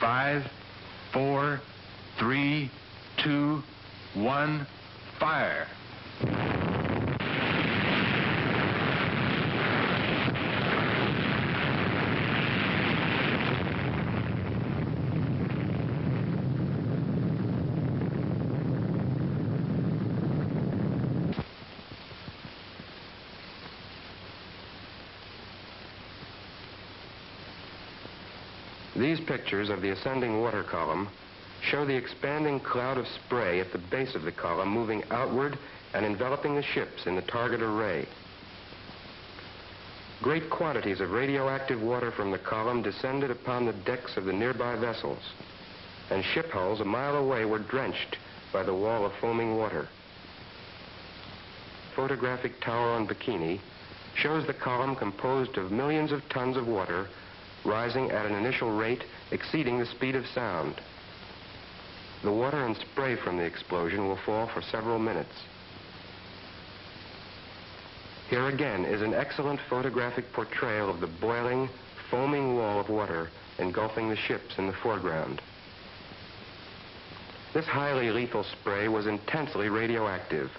5, 4, 3, 2, 1, fire. These pictures of the ascending water column show the expanding cloud of spray at the base of the column moving outward and enveloping the ships in the target array. Great quantities of radioactive water from the column descended upon the decks of the nearby vessels, and ship hulls a mile away were drenched by the wall of foaming water. Photographic tower on Bikini shows the column composed of millions of tons of water rising at an initial rate exceeding the speed of sound. The water and spray from the explosion will fall for several minutes. Here again is an excellent photographic portrayal of the boiling, foaming wall of water engulfing the ships in the foreground. This highly lethal spray was intensely radioactive,